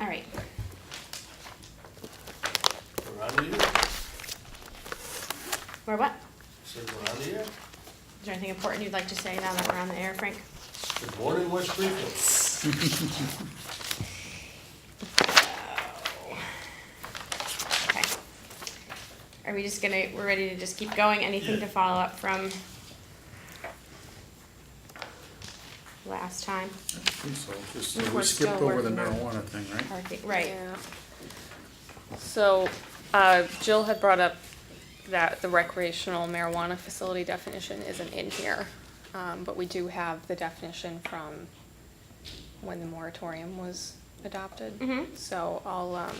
All right. We're on the air. We're what? Said we're on the air. Is there anything important you'd like to say now that we're on the air, Frank? Good morning, West Springfield. Okay. Are we just gonna, we're ready to just keep going? Anything to follow up from last time? I think so, just, We're we skipped still over the working on marijuana thing, right? Parking, right. Yeah. So, Jill had brought up that the recreational marijuana facility definition isn't in here. But we do have the definition from when the moratorium was adopted. Mhm. So I'll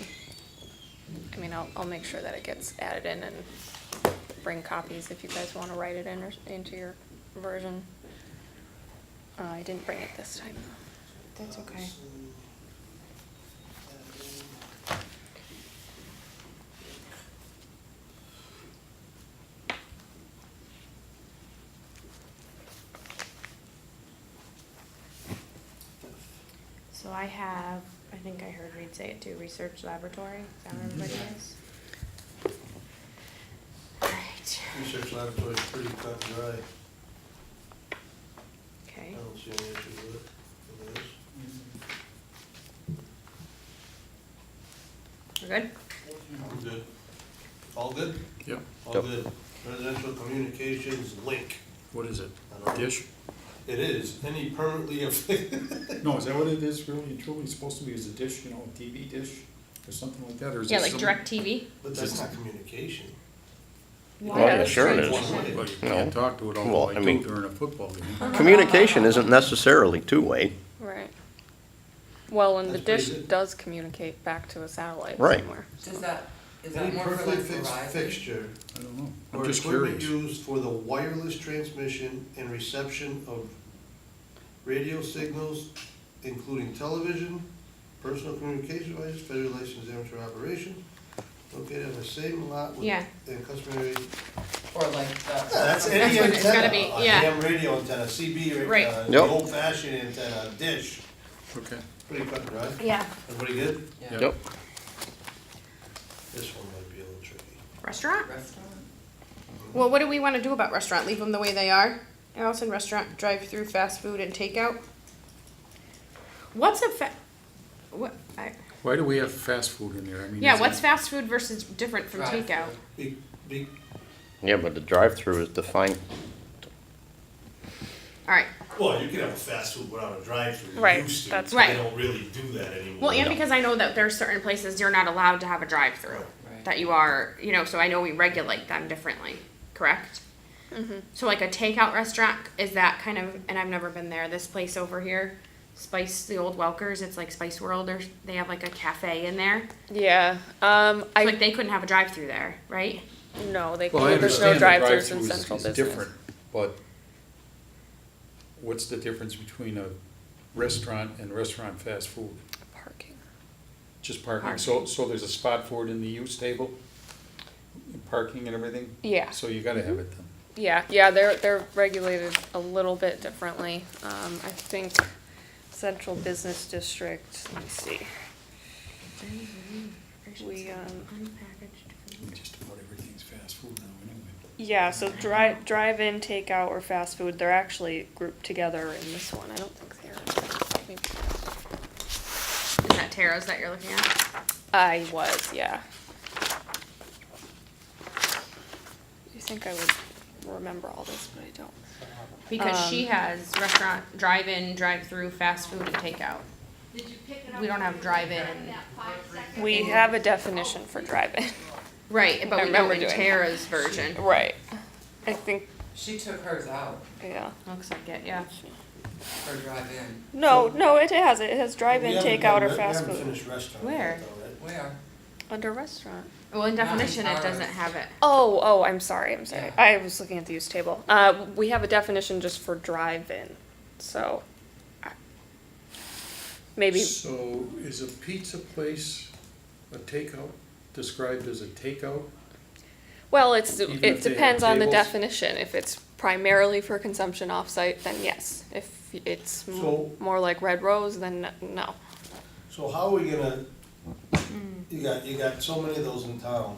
make sure that it gets added in and bring copies if you guys wanna write it in or into your version. I didn't bring it this time though. That's okay. So I have, I think I heard Reed say it too, research laboratory, is that what everybody is? Alright, Research laboratory is pretty cut and dry. I okay, don't see any issue with it. It is. we're good? I'm good. All good? Yep. All good. Residential communications link. What is it? I don't know. Dish? It is, any permanently affected. No, is that what it is really and truly supposed to be, is a dish, you know, a TV dish or something like that, or is it Yeah, like some- direct TV? But that's not communication. Why yeah, not? sure it is. Transmission. Well, you No. can't talk to it all Well, the I way mean- through during a football game. Communication isn't necessarily two-way. Right. Well, and the That's pretty dish good. does communicate back to a satellite Right. somewhere. Is that Any more for perfectly like fixed Verizon? fixture I don't know, I'm or just equipment curious. used for the wireless transmission and reception of radio signals, including television, personal communication devices, federally licensed amateur operation, located on the same lot with Yeah. and customary. Or like That's any That's what it's gotta antenna, be, a yeah. ham radio antenna, CB, Right. the Yep. old fashioned antenna, dish, Okay, pretty cut and dry. Yeah, Everybody good? Yeah. Yep. This one might be a little tricky. restaurant? Restaurant. Well, what do we wanna do about restaurant? Leave them the way they are? Allison, restaurant, drive-through, fast food and takeout? What's a why do we have fast food in there? I mean, yeah, is what's it- fast food versus different from Drive-through. takeout? Be, Yeah, but the drive-through is defined, Alright, well, you can have a fast food without a drive-through. You Right, used to. that's They right. don't really do that anymore. well, and because I know that there's certain places you're not allowed to have a drive-through. Right. That you are, you know, so I know we regulate them differently, correct? So like a takeout restaurant, is that kind of, and I've never been there, this place over here, Spice, the old Welkers, it's like Spice World, or they have like a cafe in there. Yeah, So like they couldn't have a drive-through there, right? no, they, Well, I there's no understand the drive-throughs drive-through in is central business. different, but what's the difference between a restaurant and restaurant fast food? Parking. Just parking, so there's a spot for it in the use table? Parking and everything? Yeah, So you gotta have it then. yeah, they're regulated a little bit differently. I think central business district, let me see. We, Just about everything's fast food now anyway. yeah, so drive-in, takeout, or fast food, they're actually grouped together in this one. I don't think they're, maybe. Is that Tara's that you're looking at? I was, yeah. You think I would remember all this, but I don't. Because she has restaurant, drive-in, drive-through, fast food, and takeout. We don't have drive-in. We have a definition for drive-in. Right, but I we don't remember in doing that. Tara's version. Right. I think, She took hers out yeah. Looks like it, yeah. for drive-in. No, it has it. It has We drive-in, haven't takeout, or done- fast We haven't food. finished restaurant Where? yet, though, right? Where? Under restaurant. Well, in Not in definition, it ours. doesn't have it. Oh, I'm sorry. Yeah. I was looking at the use table. We have a definition just for drive-in, so maybe, So is a pizza place a takeout, described as a takeout? well, Even it if they have depends on the tables? definition. If it's primarily for consumption off-site, then yes. If it's So- more like Red Rose, then no. So how are we gonna, you got so many of those in town.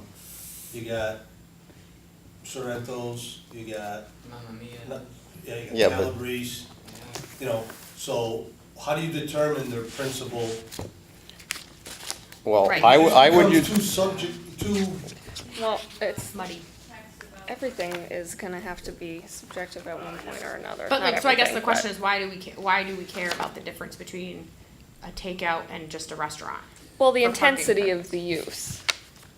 You got Sorrento's, you got, Mamma Mia. yeah, you Yeah, got but- Calabrese, Yeah. you know, so how do you determine their principal? Well, Right. I would Becomes use, too subject, too, Well, it's, Muddy. everything is gonna have to be subjective at one point or another. But Not like, so I guess the everything, question but- is, why do we care about the difference between a takeout and just a restaurant? Well, the for parking intensity of purposes? the use.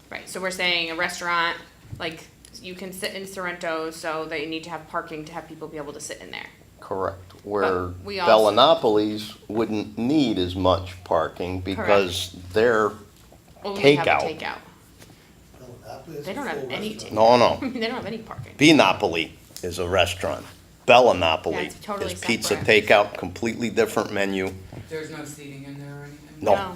Right, so we're saying a restaurant, like, you can sit in Sorrento's, so they need to have parking to have people be able to sit in there. correct, where we also- Bellinopolis wouldn't need as much parking because they're, Only have a Takeout. takeout. They don't have any takeout. no, no. They don't have any parking. Bee-Napoli is a restaurant. Yeah, Bellinopoly it's totally is pizza separate. takeout, completely different menu. There's no seating in there or anything? No.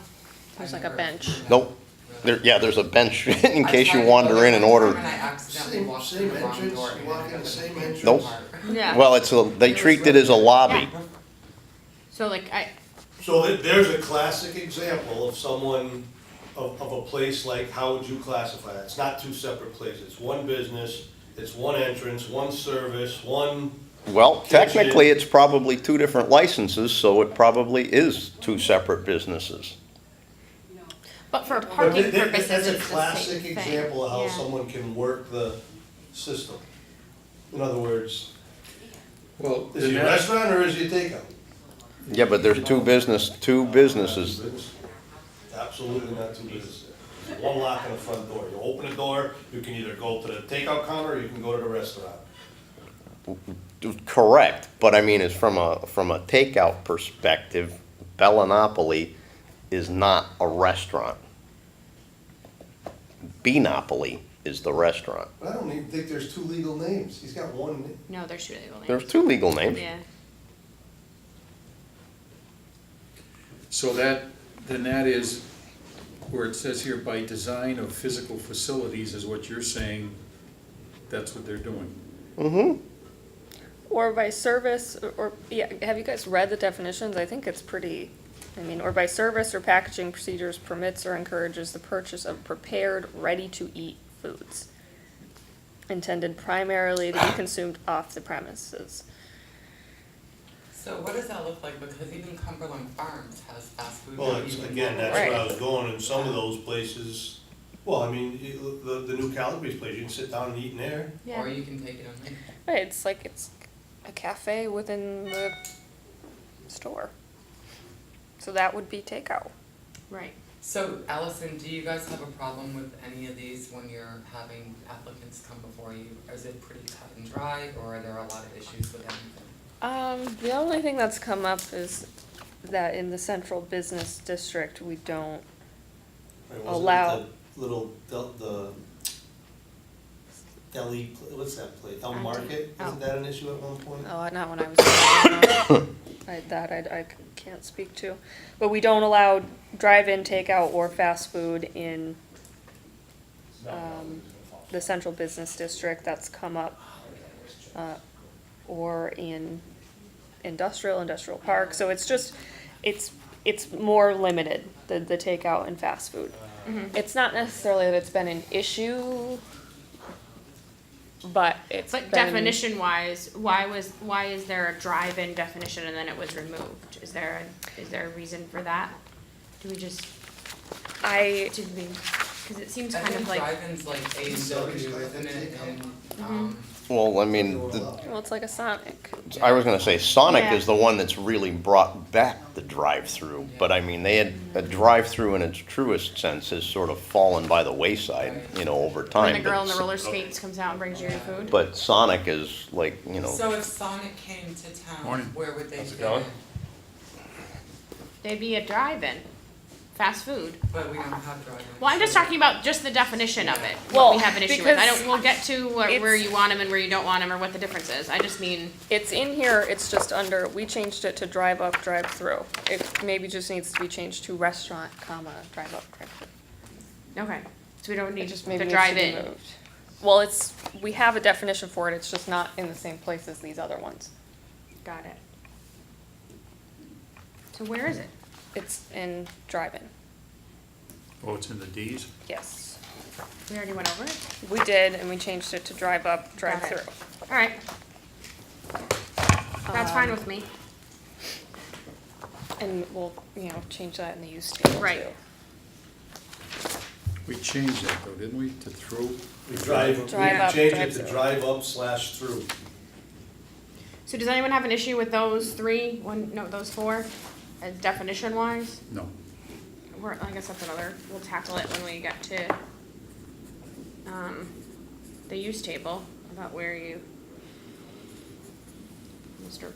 There's I like a never- bench. no. Nope. There, yeah, there's a bench in I case you tried to wander go in and there one order. time and I accidentally Same- walked same through the wrong entrance, door you and walk ended in up the same in the entrance. Nope. part. Yeah. Well, they treat it as a lobby. So like, So there's a classic example of someone, of a place like, how would you classify that? It's not two separate places, it's one business, it's one entrance, one service, one, Well, Kitchen. technically, it's probably two different licenses, so it probably is two separate businesses. but for but parking purposes, that's a it's the classic same thing. example of how Yeah. someone can work the system. In other words, Well, is it then a that- restaurant or is it takeout? Yeah, but there's two businesses. Absolutely not two businesses. There's one lock on the front door. You open the door, you can either go to the takeout counter or you can go to the restaurant. Correct, but I mean, it's from a takeout perspective, Bellinopoly is not a restaurant. Bee-Napoli is the restaurant. But I don't even think there's two legal names. He's got one. No, there's two legal names. There's two legal names. Yeah. So that, then that is where it says here, by design of physical facilities is what you're saying, that's what they're doing. Mm-hmm. Or by service, or, yeah, have you guys read the definitions? I think it's pretty, I mean, or by service or packaging procedures permits or encourages the purchase of prepared, ready-to-eat foods intended primarily to be consumed off the premises. So what does that look like? Because even Cumberland Farms has fast food. Well, not it's, even again, local. that's where I was going, in some of those places, well, I mean, the new Calabrese place, you can sit down and eat in there. Yeah. Or you can take it on. Right, it's like, it's a cafe within the store. So that would be takeout. Right. So Allison, do you guys have a problem with any of these when you're having applicants come before you? Is it pretty cut and dry, or are there a lot of issues with anything? The only thing that's come up is that in the central business district, we don't, Right, wasn't it Allow- the little, the deli, what's that place, El Market, Oh. isn't that an issue at one point? oh, not when I was. I can't speak to. But we don't allow drive-in, takeout, or fast food in, the central business district. That's come up. Or in industrial park. So it's just, it's more limited, the takeout and fast food. It's not necessarily that it's been an issue, but it's But been. definition wise, why is there a drive-in definition and then it was removed? Is there a reason for that? Do we just, did we, cause it seems I kind think of like, drive-ins like A and W, isn't it? And, Well, I mean, Well, it's like a Sonic. I was gonna say Sonic Yeah. is the one that's really brought back the drive-through, but I mean, they had, a drive-through in its truest sense has sort of fallen by the wayside, you know, over when time. the girl in the but- roller skates comes out and brings you your food? But Sonic is like, you know, so if Sonic came to town, Morning. where would they How's it fit going? in? They'd be a drive-in, fast food. But we don't have drive-ins. Well, I'm just talking about just the definition of it, what Well, we have an issue with. because We'll get to where it's- you want them and where you don't want them or what the difference is. I just mean, It's in here, it's just under, we changed it to drive up, drive through. It maybe just needs to be changed to restaurant, comma, drive up, drive through. okay, so we don't It need just to maybe needs to drive be in. moved. Well, it's, we have a definition for it, it's just not in the same place as these other ones. Got it. So where is it? It's in drive-in, Oh, it's in the Ds? yes. We already went over it? We did, and we changed it to drive up, drive Got it. through. Alright. That's fine with me. And we'll, change that in the use table too. Right. We changed that though, didn't we, to through? We Drive up, changed drive it to through. drive up slash through. So does anyone have an issue with those those four, definition wise? No. I guess that's we'll tackle it when we get to, the use table, about where you, Mr.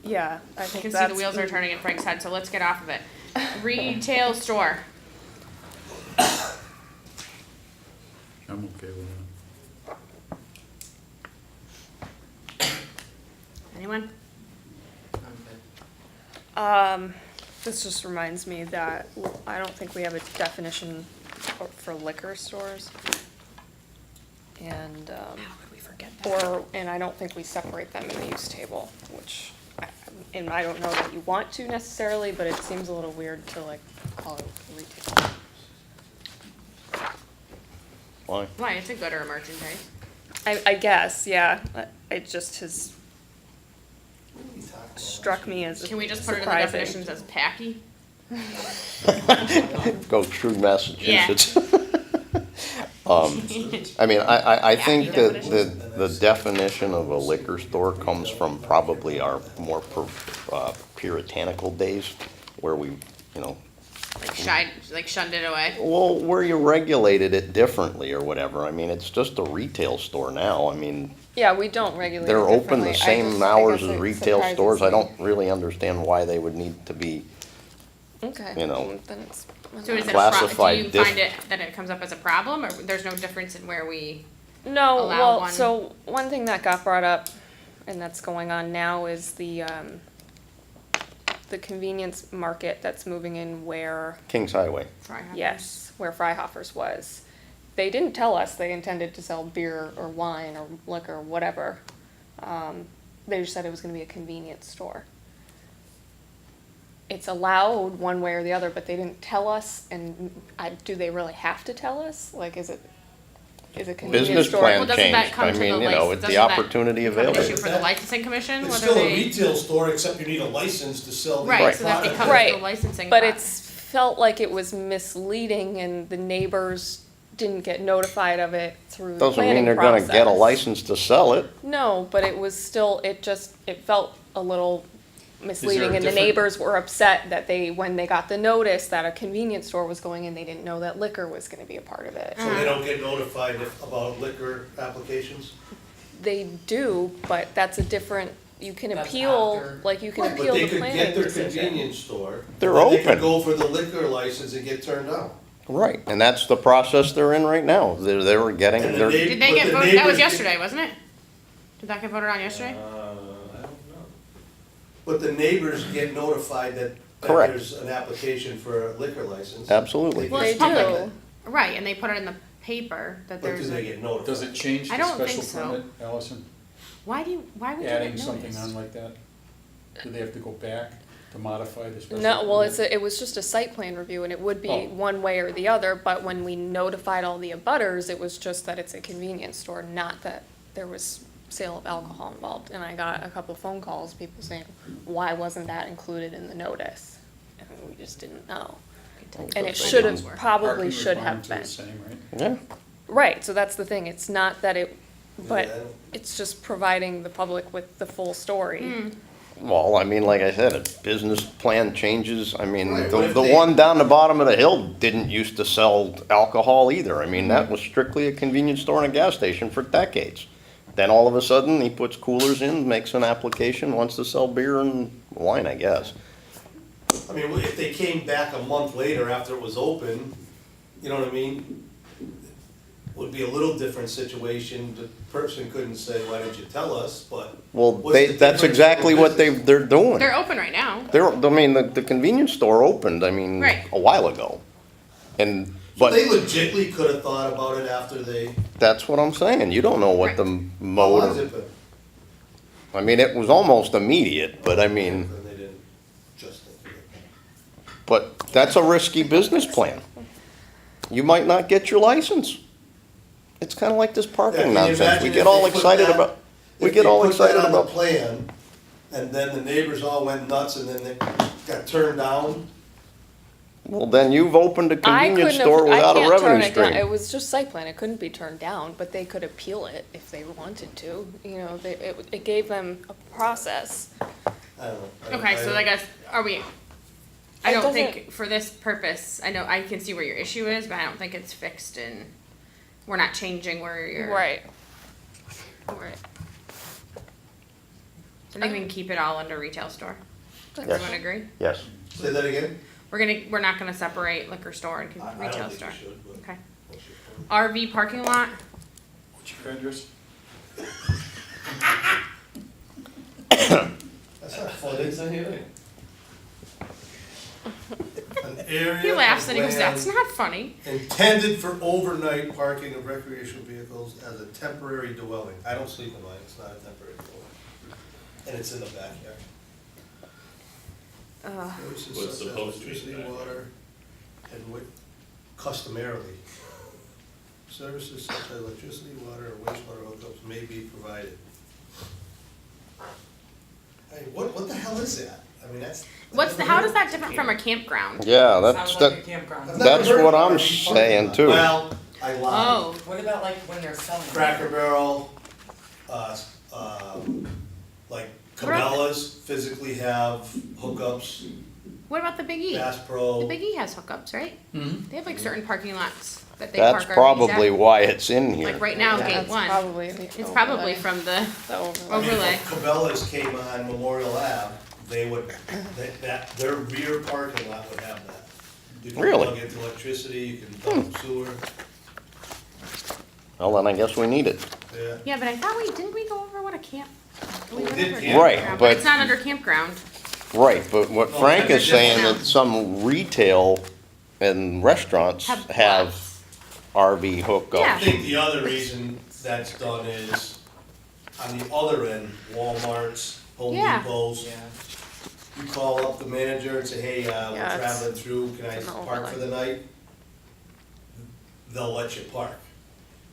Yeah, I I think can see that's. the wheels are turning in Frank's head, so let's get off of it. Retail store. I'm okay with that. Anyone? I'm good. This just reminds me that I don't think we have a definition for liquor stores. And, How could we forget that? and I don't think we separate them in the use table, which, and I don't know that you want to necessarily, but it seems a little weird to like call it retail. Why? Why, it's a good or a merchandise. I guess, yeah, it just has struck me as Can we just put it in the surprising. definitions as packy? Go through Massachusetts. I mean, I think Yeah. that the definition of a liquor store comes from probably our more puritanical days, where we, Like shunned it away. well, where you regulated it differently or whatever. I mean, it's just a retail store now. I mean, Yeah, we don't regulate it they're open differently. the I same just- hours I as guess it retail surprises stores. I me. don't really understand why they would need to be, Okay. you know, Then it's. So is it Classified do you diff- find it that it comes up as a problem, or there's no difference in where we? No, allow well, one- so one thing that got brought up, and that's going on now, is the convenience market that's moving in where, Kings Highway. yes, where Freihofers was. They didn't tell us they intended to sell beer or wine or liquor or whatever. They just said it was gonna be a convenience store. It's allowed one way or the other, but they didn't tell us, and do they really have to tell us? Like, is it a convenience Business store? plan Well, doesn't that changed. come I to mean, the you know, license- it's the doesn't that opportunity Have an issue available. for the licensing commission, It's whether still a they, retail store, except you need a license to sell the right, so that product. becomes Right, the licensing. But part. it's felt like it was misleading, and the neighbors didn't get notified of it through the Doesn't mean planning they're gonna get a process. license to sell it. No, but it was still, it felt a little misleading, and the different- neighbors were upset that when they got the notice that a convenience store was going in, they didn't know that liquor was gonna be a part of it. So they don't get notified about liquor applications? They do, but that's a different, you can That's appeal, after. like, you can But appeal they the could planning get their decision. convenience store. They're but They open. could go for the liquor license and get turned down. Right, and that's the process they're in right now. They were getting, And the they're, neigh- Did they but get the voted, that was neighbors- yesterday, wasn't it? Did that get voted on yesterday? I don't know. But the neighbors get notified that Correct. there's an application for a liquor license. absolutely. Well, They it's public, do. right, and they put it in the paper that But do there's they a, get notified? Does it change I the don't think special so. permit, Allison? why would you get Adding something noticed? on like that? Do they have to go back to modify the special? No, well, permit? it was just a site plan review, and it would be Oh. one way or the other, but when we notified all the abutters, it was just that it's a convenience store, not that there was sale of alcohol involved. And I got a couple phone calls, people saying, why wasn't that included in the notice? And we just didn't know. And it Because they should have, didn't- probably Parking should have requirements are been. the same, right? Yeah, Right, so that's the thing, it's not that it, but Yeah. it's just providing the public with the full story. well, I mean, like I said, a business plan changes. I mean, Right, the, what if the they- one down the bottom of the hill didn't used to sell alcohol either. I mean, that was strictly a convenience store and a gas station for decades. Then all of a sudden, he puts coolers in, makes an application, wants to sell beer and wine, I guess. I mean, if they came back a month later after it was open, you know what I mean? Would be a little different situation. The person couldn't say, why didn't you tell us, but. Well, what's they, the that's difference exactly in what business? they're doing. They're open right now. I mean, the convenience store opened, I mean, Right. a while ago. And, So they but legitly could have thought about it after they. that's what I'm saying. You don't know what Right. the How was mode, it, but I mean, it was almost immediate, but I mean, they But that's a risky business plan. You might not get your license. It's kinda like this Yeah, parking can you nonsense. We imagine get if all they put excited that- about, we if get they all put that excited on the about. plan, and then the neighbors all went nuts, and then they got turned down? Well, then you've opened a I convenience couldn't store have, I without a can't turn revenue it down, stream. it was just site plan, it couldn't be turned down, but they could appeal it if they wanted to, you know, it gave them a process. I don't know. Okay, so I guess, are we, I It don't doesn't- think for this purpose, I know, I can see where your issue is, but I don't think it's fixed and we're not changing where you're. Right. Right. So I think we can keep it all under retail store. Does Yes. everyone agree? Yes. Say that again? We're not gonna separate liquor store and I retail don't think store. you should, but. Okay. that's your point. RV parking lot, What's your address? That's not funny. An area he laughs of and he goes, land that's not funny. intended for overnight parking of recreational vehicles as a temporary dwelling. I don't sleep in mine, it's not a temporary dwelling. And it's in the backyard. Services What's such as supposed to be electricity, in the backyard? water, and customarily. Services such as electricity, water, or wastewater hookups may be provided. Hey, what the hell is that? I mean, that's. How does that different from a campground? Yeah, that's, Sounds like a that, campground. I've never that's heard of what an I'm RV parking saying lot. too. Well, I lied. Oh, What about like when they're selling? Cracker Barrel, like Cabela's physically have hookups, what about the Big E? Bass The Pro. Big E has hookups, right? Mm-hmm. They have like certain parking lots that they park that's RVs probably at. why it's in here. Like right now, Yeah, gate that's one. probably It's probably from the the overlay. I mean, overlay. if Cabela's came on Memorial Ave, they would, their rear parking lot would have that. You can Really? plug into electricity, you can dump sewer, Well, then I guess we need it. yeah. Yeah, but I thought didn't we go over what a camp? We went did over camp. Right, campground, but- it's not under campground. Right, but what Oh, Frank is that's saying different. that some retail and restaurants have RV I hookups. think the other reason that's done is, on the other end, Walmart's, Home Yeah. Depot's, Yeah. you call up the manager and say, hey, Yeah, we're it's- traveling through, can I it's an park for overlay. the night? They'll let you park.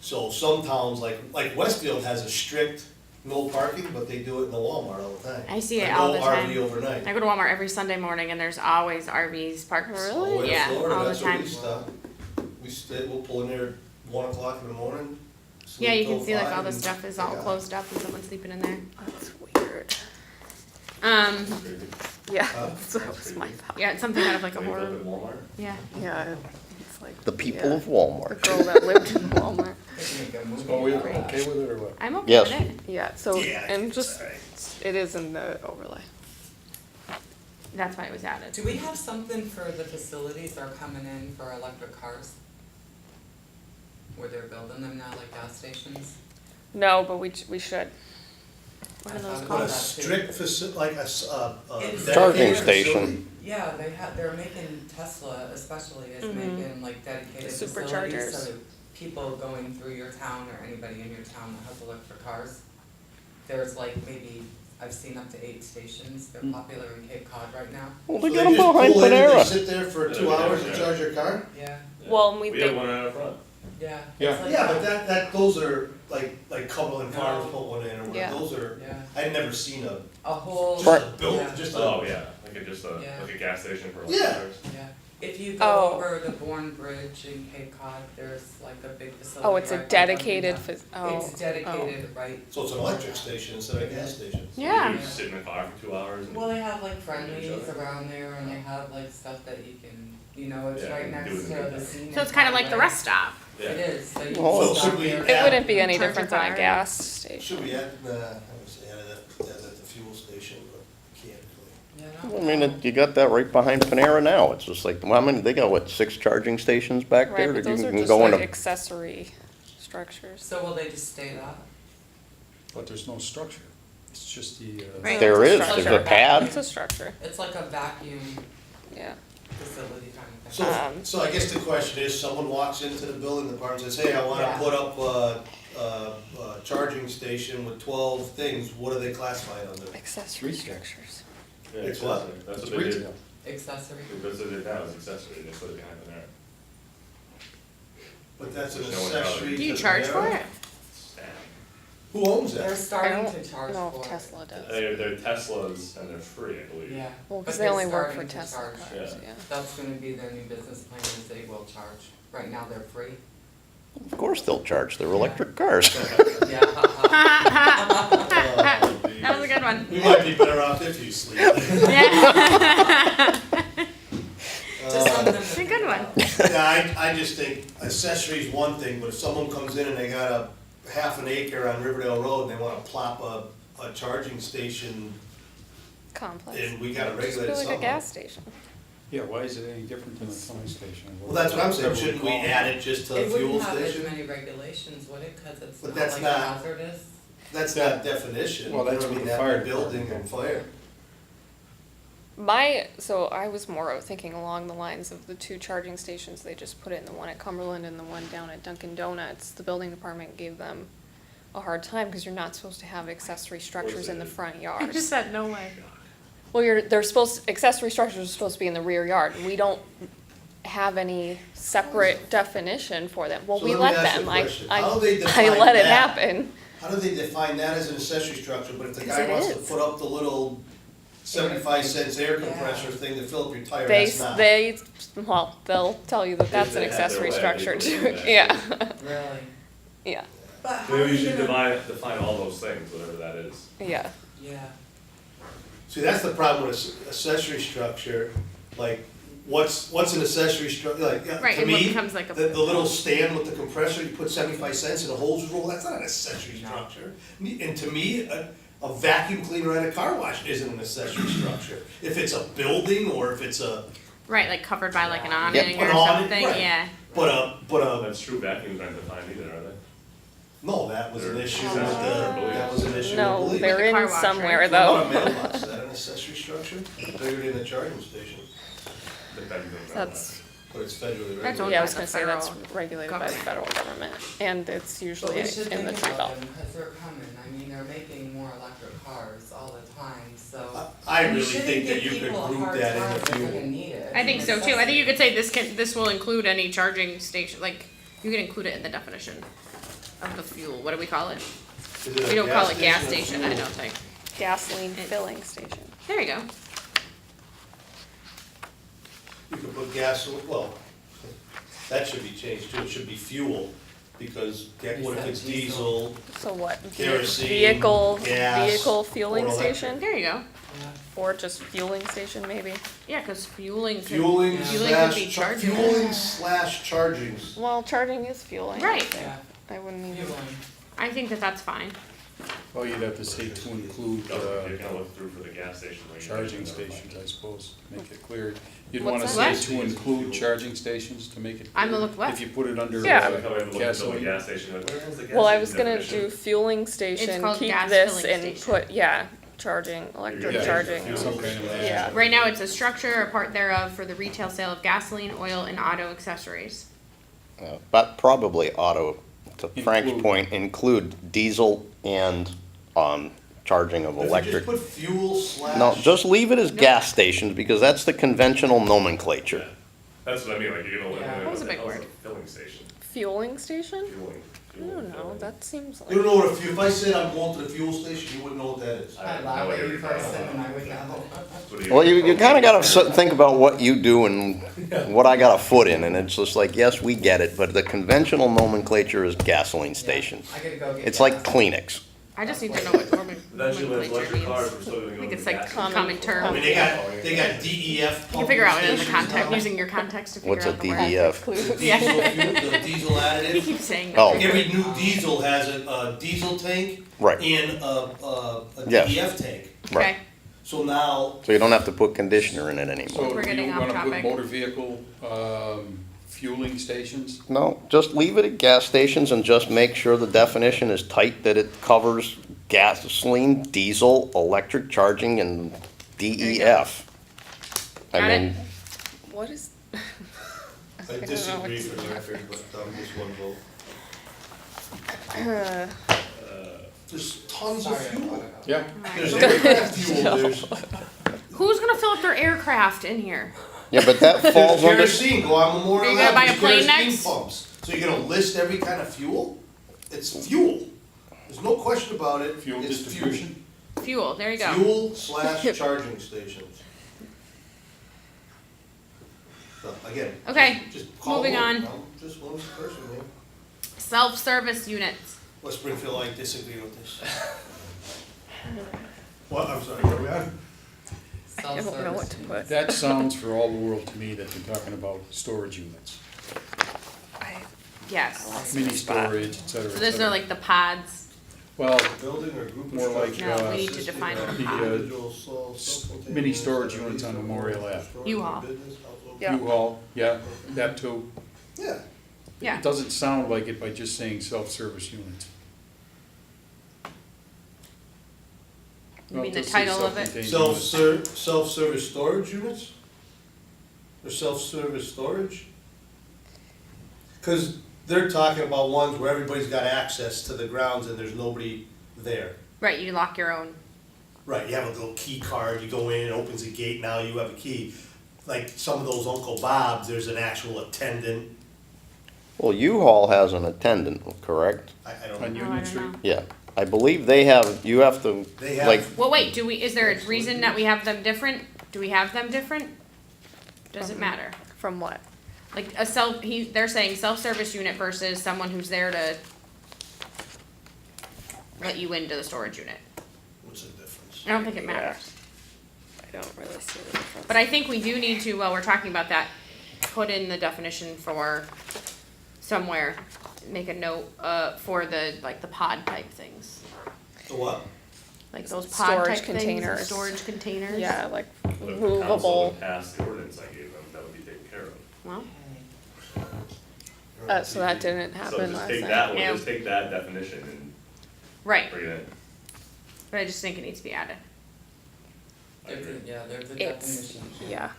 So some towns, like Westfield has a strict no parking, but they do it in the Walmart all the time. I see it Like, all no the time. RV overnight. I go to Walmart every Sunday morning and there's always RVs parked. Really? Oh, in Yeah, Florida, all the that's where time. we stop. We'll pull in there at 1 o'clock in the morning. sleep Yeah, you till can see like 5, all the and stuff is all take off. closed up and someone's sleeping in there. That's weird. Yeah, Huh? that was my thought. Yeah, it's something out of like a Wake up horror. at Walmart? Yeah. Yeah, it's like. The people yeah. of The Walmart. girl that lived in Walmart. They can make a movie So we out of that. okay with it or what? I'm okay Yes. with it. Yeah, so, Yeah, and it's just, all right. it is in the overlay. That's why it was added. Do we have something for the facilities that are coming in for electric cars? Where they're building them now, like gas stations? No, but we should. What are those I thought But called? a strict like a It's- Charging dedicated station. facility? Yeah, they're making Tesla especially is Mhm. making like dedicated The facilities superchargers. so that people going through your town or anybody in your town that has electric cars. There's like maybe, I've seen up to 8 stations, they're popular in Cape Cod right now. Well, So they got them just behind pull in and they Panera. sit there for Yeah, 2 yeah, hours yeah. and charge your car? Yeah, Well, and We have one out front. yeah. Yeah. It's like Yeah, but that, those are, like Cumberland Farms No. put one in, or Yeah. what, those are, Yeah, I'd never seen a whole, just Right. a built, Yeah. just a. Oh, yeah, like just a, Yeah. like a gas station for Yeah. electric cars. yeah. If you Oh. go over the Bourne Bridge in Cape Cod, there's like a big facility. oh, it's a right by dedicated, Dunkin' oh. It's dedicated, right? So it's an electric station instead of a gas station. Yeah. You just sit in the car for 2 hours and. Well, they have like each friendlies other. around there and they have like stuff that you can, you know, it's Yeah, right you can next do it to in the the day. scenic. So it's kind of like the highway. rest stop. Yeah. It is, so you Oh, can so stop should we there. It add- wouldn't be any Charge different your than a car. gas station. Should we add, I would say add it at the fuel station, but can't really. Yeah, I mean, you got that right behind Panera now. It's just like, well, how many, they got what, 6 charging stations back Right, there but that you those are can just go like into? accessory structures. So will they just stay that? But there's no structure. It's just the, Right. There It's is, a there's a structure. pad. It's a structure, It's like a vacuum yeah. facility kind of So, thing. so I guess the question is, someone walks into the building department and says, hey, I wanna Yeah. put up a charging station with 12 things, what are they classified under? Accessory Retail. structures. Yeah, It's what? That's It's what they did. retail. accessory? Because it now is accessory, they put it behind the narrow. But that's an Which no one accessory does. Do you to the charge for narrow? it? Stab. Who owns They're that? I starting to don't charge know for if it. Tesla does. They're Teslas and they're free, I believe. Yeah. Well, but because they they're only work for starting to Tesla charge. cars, Yeah. yeah. That's gonna be their new business plan, is they will charge. Right now, they're free. Of course they'll charge, they're electric cars. Yeah. That was a good one. We might be better off if you sleep. Yeah. Just something to It's a think good one. about. Yeah, I just think accessory is one thing, but if someone comes in and they got a half an acre on Riverdale Road and they wanna plop a charging station, Complex. and we gotta Just regulate it feel like a somehow. gas station. Yeah, why is it any different than a filling station? Well, that's what I'm saying, shouldn't we add it just to the It fuel wouldn't have as station? many regulations, would it, cause it's But not that's like not- hazardous? That's not definition, Well, that's you know what what I the mean, fire that building department- and fire. So I was more thinking along the lines of the two charging stations they just put in, the one at Cumberland and the one down at Dunkin' Donuts. The building department gave them a hard time because you're not supposed to have accessory structures in the front I yard. just said no way. Well, accessory structures are supposed to be in the rear yard, and we don't have any separate definition for them. Well, So we let let me ask you them, a I, question. How do they I define let it that? happen. How do they define that as an accessory structure, but if the Because guy it wants to is. put up the little 75 cents air compressor Yeah. thing to fill up your tire, They, that's not? well, they'll tell you that If that's they an have their accessory way, structure they too, can do that. yeah, Really? yeah, But how Maybe are we you should gonna? define all those things, whatever that is. yeah. Yeah. See, that's the problem with accessory structure, like, what's an accessory structure, like, Right, to and what me, becomes like a. the little stand with the compressor, you put 75 cents in a hose roll, that's not an accessory No. structure. And to me, a vacuum cleaner at a car wash isn't an accessory structure. If it's a building or if it's a, Right, like covered by like an Yep. awning or An awning, something, right. yeah. but That's true, vacuums aren't defined either, are they? no, that was an They're issue accessory, with I believe. that was an issue with No, belief. they're the car in wash, somewhere right? What though. about mailbox, is that an accessory structure? Bigger than a charging station, Depends on that. That's, but it's federally That's regulated. yeah, I was by gonna the say that's federal regulated by the federal government, and it's But usually we should in the think tree about belt. them, cause they're coming, I mean, they're making more electric cars all the time, so. I we really shouldn't think give that you could people a group hard that in time the if they're fuel. gonna need it. I think It's so too. I think you necessary. could say this will include any charging station, like, you can include it in the definition of the fuel. What do we call it? Is it a We don't call it gas or station, I fuel? don't think. Gasoline It- filling station. There you go. You could put gas, well, that should be changed too, it should be fuel, because what if it's diesel, So what, kerosene, vehicle gas, fueling or electric. station, There you go. Yeah. or just fueling station maybe? Yeah, cause fueling could. fueling Yeah. Fueling could be slash, charging. fueling slash charging. Well, charging is fueling. Right. Yeah, I wouldn't even, fueling. I think that that's fine. Well, you'd have to say to include, You're gonna look through for the gas station. charging stations, I suppose, make it clear. You'd What's wanna that? say to include charging stations to make it clear. I'm gonna look what? If you put it under Yeah. Like how we have to look at the gasoline. gas station, like, where was the gas well, I station was gonna definition? do fueling station, called keep gas this filling and station. put, yeah, charging, electric Yeah, charging. some kind of- Yeah. Right now, it's a structure or part thereof for the retail sale of gasoline, oil, and auto accessories. But probably auto, to Frank's Include. point, include diesel and, charging of If you just electric. put fuel slash. No, just leave it as Nope. gas stations, because that's the conventional nomenclature. Yeah. That's what I mean, like, you're gonna look Yeah. at it, That was a what the big hell is word. a filling station? Fueling station? Fueling. I don't know, that seems You don't like, know what if I said I'm going to the fuel station, you wouldn't know what that is. I I have love no it idea in what you're talking person and about. I would know. What do you- Well, you kinda gotta think about what you do and what I got a foot in, and it's just like, yes, we get it, but the conventional nomenclature is gasoline station. I gotta go get It's like gas. Kleenex. I just need to know what Eventually, when it's nomenclature electric cars, means. we're still gonna I go think to it's the like gas common station. term. I mean, they got DEF You can figure out it in the pumping context, stations using your context to figure What's a out the word. DEF? now. The Yeah. diesel fuel, the diesel He additive. keeps saying Oh. that. Every new diesel has a diesel tank Right, and a Yes. DEF tank. right. Okay, So now, So you don't have to put conditioner in it anymore. So We're do getting you off wanna put topic. motor vehicle, fueling stations? No, just leave it at gas stations and just make sure the definition is tight, that it covers gasoline, diesel, electric charging, and DEF. Got I it. mean, what is, I know what disagree to for the do. record, but just one vote. uh, There's tons Sorry, of I fuel. brought it up. Yeah, There's aircraft fuel, there's, who's gonna fill up their aircraft in here. Yeah, but that falls under, Kerosene, go on Memorial Are you gonna buy Ave, a plane kerosene next? pumps. So you're gonna list every kind of fuel? It's fuel. There's no question about it. Fuel It's distribution? Fuel, there you go. Fuel slash charging stations. So, again. Okay, just call moving them. on. I'm just one person here. Self-service units. West Springfield, I disagree with this. What, I'm sorry, where are we at? I don't know what to put. That sounds for all the world to me that they're talking about storage units, Yes. mini storage, et cetera, So et those are cetera. like the pods. Well, Building or group of More like, structures No, we need to consisting define of the individual self-contained mini storage units units on that are Memorial Ave. storage U-Haul. business, household- Yeah. U-Haul, yeah, that too. Yeah, Yeah. It doesn't sound like it by just saying self-service units. You Well, mean it the does say title of it? self-contained units. self-service storage units? Or self-service storage? Cause they're talking about ones where everybody's got access to the grounds and there's nobody there. Right, you lock your own. Right, you have a little key card, you go in, it opens a gate, now you have a key. Like some of those Uncle Bob's, there's an actual attendant, well, U-Haul has an attendant, correct? I don't On know. Oh, I Union don't Street? know. Yeah, I believe they have, you have to, They have- like, Well, wait, is there a reason that we have them different? Do we have them different? Does it matter? From what? Like they're saying self-service unit versus someone who's there to let you into the storage unit. What's the difference? I don't think it matters. I don't really see the difference. But I think we do need to, while we're talking about that, put in the definition for somewhere, make a note, for the, like, the pod type things. The what? Like those pod Storage type things, containers. storage containers. Yeah, like But if the council movable. would pass the ordinance I gave them, that would be taken care of. Well, So that didn't So happen just last take night. that one, Yeah. just take that definition and right, bring it in. but I just think it needs to be added. I agree. There's a It's, definition. yeah,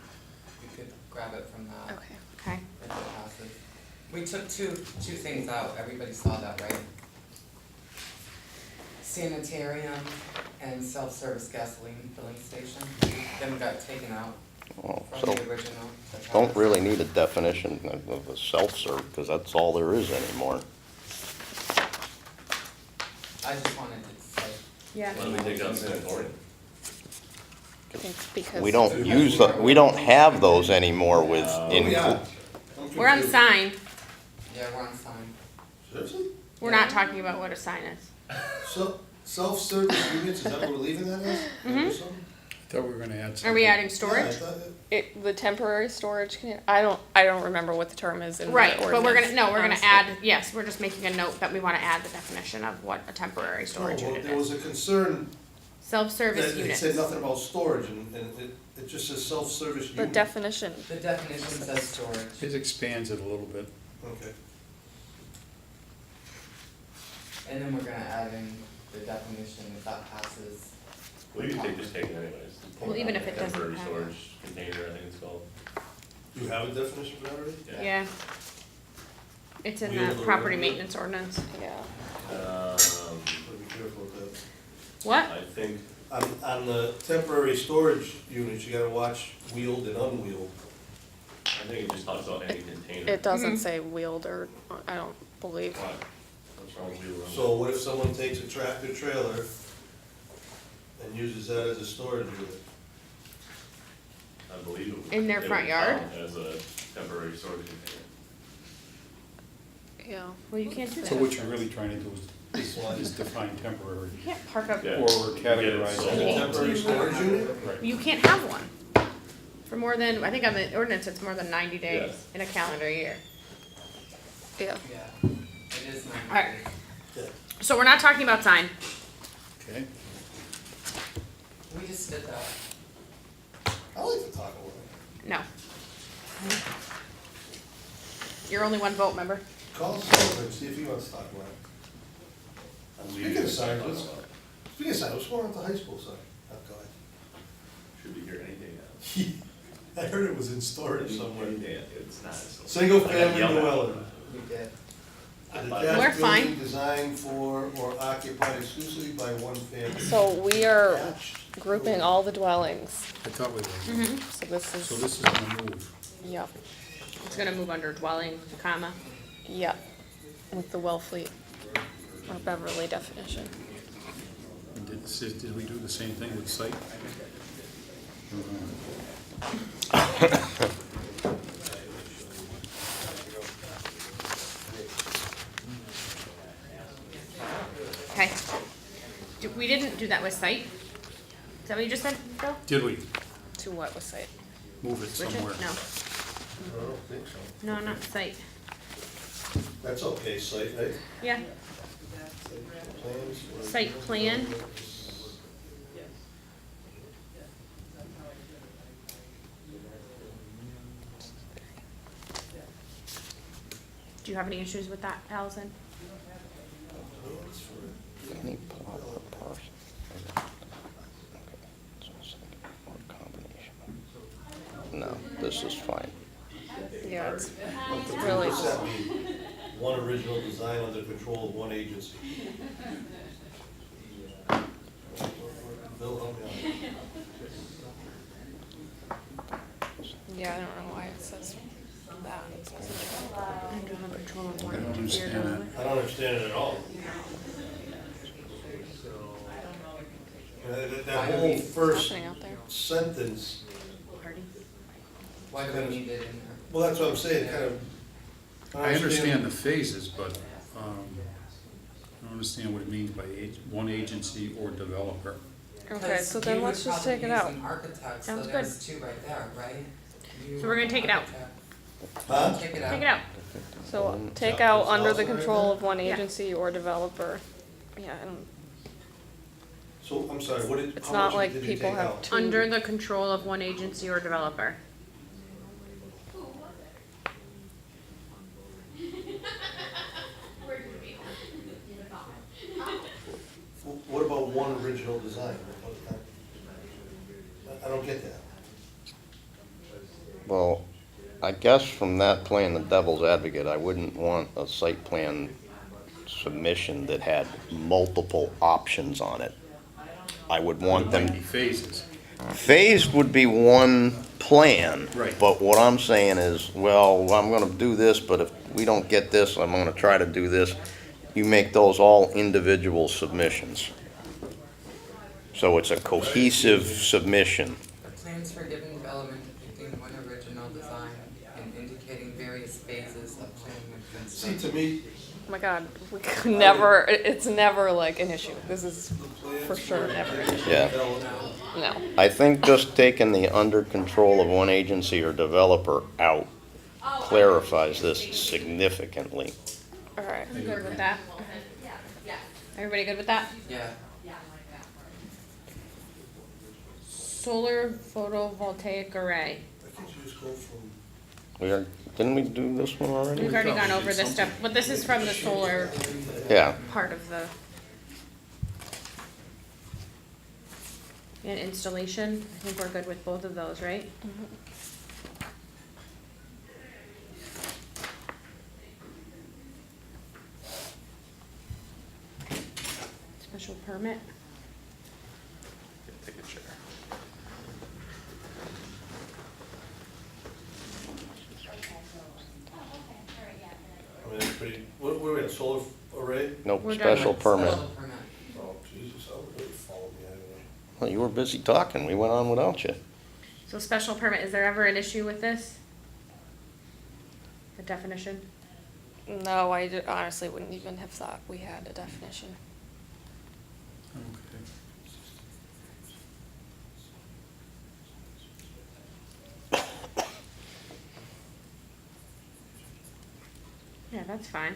You could grab it from that. okay. Okay. If it passes. We took two things out, everybody saw that, right? Sanitarium and self-service gasoline filling station, them got taken out oh, from so the original. that don't has- really need a definition of a self-serve, because that's all there is anymore. I just wanted to say, Yeah. Why don't we take out sanatorium? I think because. We don't use, we don't have those anymore with, in, Yeah. We're on sign. yeah, we're on sign. Seriously? We're not talking about what a sign is. So, self-service units, is that what we're leaving that as? Mhm. Or something? Thought we were gonna add something. Are we adding Yeah, I storage? thought The temporary storage container, I don't remember what the term is in the Right, ordinance. but we're gonna honestly. add, yes, we're just making a note that we wanna add the definition of what a temporary storage No, well, unit there was is. a concern Self-service that it units. said nothing about storage, and it just says self-service The unit. definition, The definition says storage. It expands it a little bit. Okay. And then we're gonna add in the definition if that passes. Well, you can just take it anyways. Just Well, take even out if it doesn't temporary have- storage container, I think it's called. You have a definition for that already? Yeah. It's in Wheels the or property whatever. maintenance ordinance. yeah. Gotta be careful with that. What? I think, On the temporary storage units, you gotta watch wheeled and unwheeled. I think it just talks about any container. It doesn't Mhm. say wheeled or, I don't believe. Why? What's wrong with you? So what if someone takes a tractor trailer and uses that as a storage unit? I believe it would. In their it front would yard? count As a temporary storage container. Yeah. Well, you can't do that. So what you're really trying to do is define temporary. You can't park up, Yeah. Or categorize You As get a it temporary storage unit? Right. you can't have one. For more than, I think on the ordinance, it's more than 90 days Yeah. in a calendar year. Yeah. Yeah, it is 90 Alright. days. Yeah. So we're not talking about sign. Okay, We just did that. I like to talk about it. No. You're only one vote, remember? Call Sullivan, see if he wants to talk about it. I'm Speaking leaving of it. signs, speaking of signs, what's going on at the high school sign? Oh, go Should be here any day now. ahead. I heard it was in storage somewhere. Any day, it's not. so- Single I got family yelled at. dwelling. We did. A We're detached fine. building designed for or occupied exclusively by one family. So we are Attached. grouping all the dwellings, I thought we were. so this So is, this is gonna move. yep, It's gonna move under dwelling, comma. yep, with the Wellfleet or Beverly definition. And did we do the same thing with site? Okay. We didn't do that with site? Is that what you just said, Bill? Did we To what was site? move it Switch it? somewhere? No. I don't think so. No, not site. That's okay, site, right? Yeah, Plans. site plan. Do you have any issues with that, Allison? Any plot or parcel. Or combination. No, this is fine. Yeah, it's really, What's that mean? One original design under control of one agency. Bill, help me out. yeah, I don't know why it says that specifically. Under the control of I one don't agency or understand developer. I don't understand it at all. That whole What's first happening out there? sentence, Party. Why do we need it in there? well, that's what I'm saying, kind of. I understand the phases, but, I don't understand what it means by one agency or developer. Okay, so then let's just take it out. You would probably use an architect, so Sounds good. there's two right there, right? You So we're gonna take it out. architect. Huh? Take it out. Take it out. So take out under the Allison right control there? of one Yeah. agency or developer. Yeah, I don't, So, I'm sorry, what did, it's how not much like did you people take have out? two. Under the control of one agency or developer. What about one original design? I don't get that. Well, I guess from that playing the devil's advocate, I wouldn't want a site plan submission that had multiple options on it. I would want Might them, be phases. phased would be one plan. Right. But what I'm saying is, well, I'm gonna do this, but if we don't get this, I'm gonna try to do this. You make those all individual submissions. So it's a cohesive submission. Plans for given development depicting one original design and indicating various phases of planning and See, construction. to me, Oh my God, we could never, it's never like an issue. This is the plans. for sure never an issue. Yeah. No. I think just taking the under control of one agency or developer out clarifies this significantly. All right. I'm good with that. Everybody good with that? Yeah, Solar photovoltaic array. I think you just go from, Didn't we do this one already? We've already thought gone we over did this stuff, but this is from the solar Yeah, part of the. And installation, I think we're good with both of those, right? Special permit, Take a chair. I mean, it's pretty, we're in a solar array? nope, We're done special with permit. special permit. Oh, Jesus, I would really follow me anyway. Well, you were busy talking, we went on without you. so special permit, is there ever an issue with this? The definition? No, honestly wouldn't even have thought we had a definition. Okay. Yeah, that's fine.